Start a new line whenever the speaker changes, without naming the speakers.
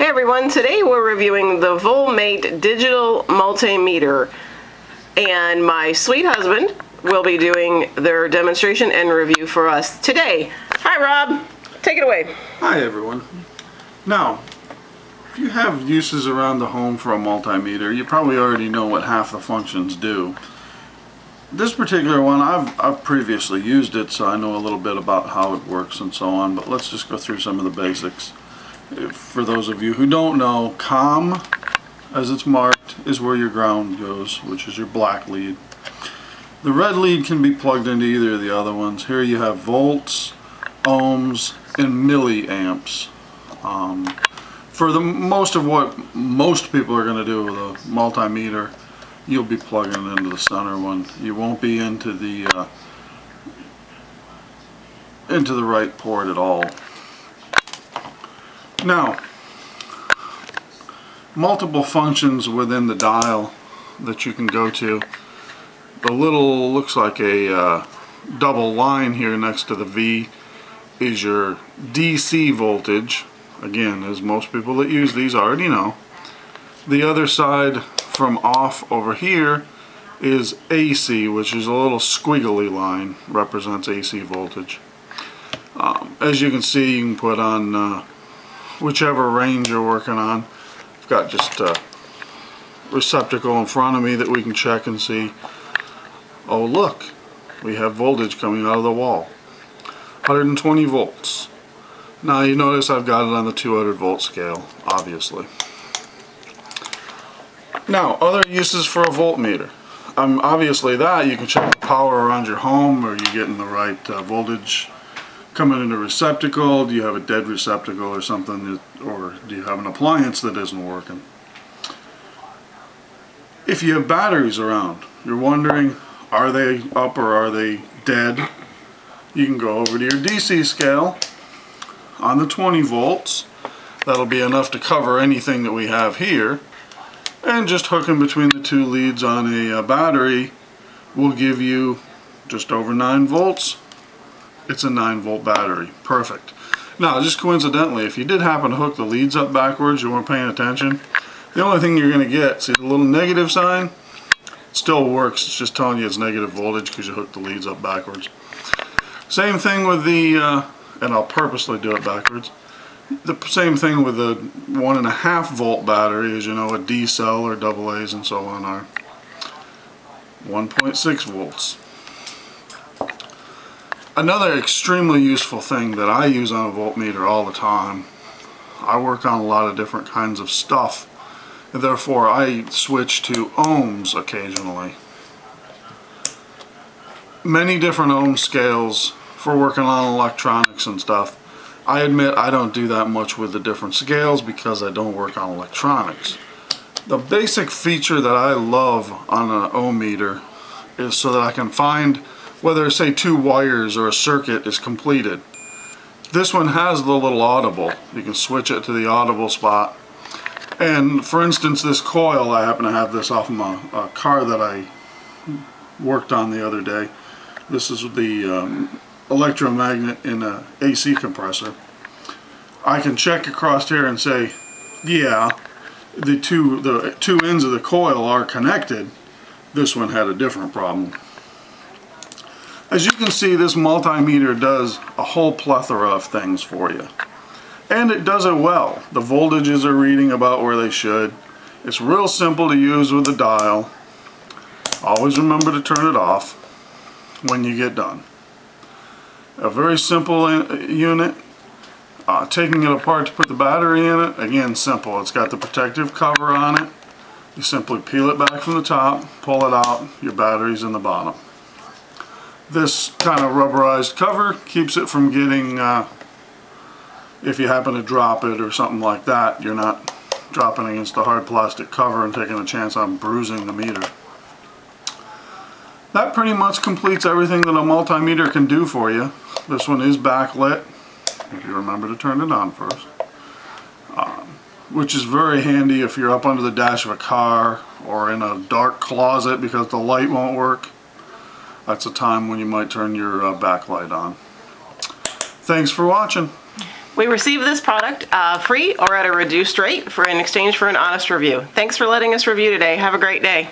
Hey everyone, today we're reviewing the Volmate digital multimeter, and my sweet husband will be doing their demonstration and review for us today. Hi Rob, take it away.
Hi everyone. Now, if you have uses around the home for a multimeter, you probably already know what half the functions do. This particular one, I've previously used it, so I know a little bit about how it works and so on, but let's just go through some of the basics. For those of you who don't know, COM, as it's marked, is where your ground goes, which is your black lead. The red lead can be plugged into either of the other ones. Here you have volts, ohms, and milliamps. For the most of what most people are going to do with a multimeter, you'll be plugging into the center one. You won't be into the right port at all. Now, multiple functions within the dial that you can go to. The little, looks like a double line here next to the V is your DC voltage. Again, as most people that use these already know. The other side from off over here is AC, which is a little squiggly line, represents AC voltage. As you can see, you can put on whichever range you're working on. I've got just a receptacle in front of me that we can check and see. Oh look, we have voltage coming out of the wall. 120 volts. Now you notice I've got it on the 200 volt scale, obviously. Now, other uses for a voltmeter. Obviously that, you can check the power around your home. Are you getting the right voltage coming in a receptacle? Do you have a dead receptacle or something, or do you have an appliance that isn't working? If you have batteries around, you're wondering, are they up or are they dead? You can go over to your DC scale on the 20 volts. That'll be enough to cover anything that we have here, and just hooking between the two leads on a battery will give you just over 9 volts. It's a 9 volt battery. Perfect. Now, just coincidentally, if you did happen to hook the leads up backwards, you weren't paying attention, the only thing you're going to get, see the little negative sign? It still works. It's just telling you it's negative voltage because you hooked the leads up backwards. Same thing with the, and I'll purposely do it backwards, the same thing with the 1.5 volt battery, as you know, a D cell or AA's and so on are 1.6 volts. Another extremely useful thing that I use on a voltmeter all the time, I work on a lot of different kinds of stuff, and therefore I switch to ohms occasionally. Many different ohm scales for working on electronics and stuff. I admit I don't do that much with the different scales because I don't work on electronics. The basic feature that I love on an ohm meter is so that I can find whether, say, 2 wires or a circuit is completed. This one has the little audible. You can switch it to the audible spot. And for instance, this coil, I happen to have this off of a car that I worked on the other day. This is the electromagnet in a AC compressor. I can check across here and say, yeah, the two ends of the coil are connected. This one had a different problem. As you can see, this multimeter does a whole plethora of things for you. And it does it well. The voltages are reading about where they should. It's real simple to use with the dial. Always remember to turn it off when you get done. A very simple unit. Taking it apart to put the battery in it, again, simple. It's got the protective cover on it. You simply peel it back from the top, pull it out, your battery's in the bottom. This kind of rubberized cover keeps it from getting, if you happen to drop it or something like that, you're not dropping against the hard plastic cover and taking a chance on bruising the meter. That pretty much completes everything that a multimeter can do for you. This one is backlit, if you remember to turn it on first, which is very handy if you're up under the dash of a car or in a dark closet because the light won't work. That's a time when you might turn your backlight on. Thanks for watching.
We receive this product free or at a reduced rate in exchange for an honest review. Thanks for letting us review today. Have a great day.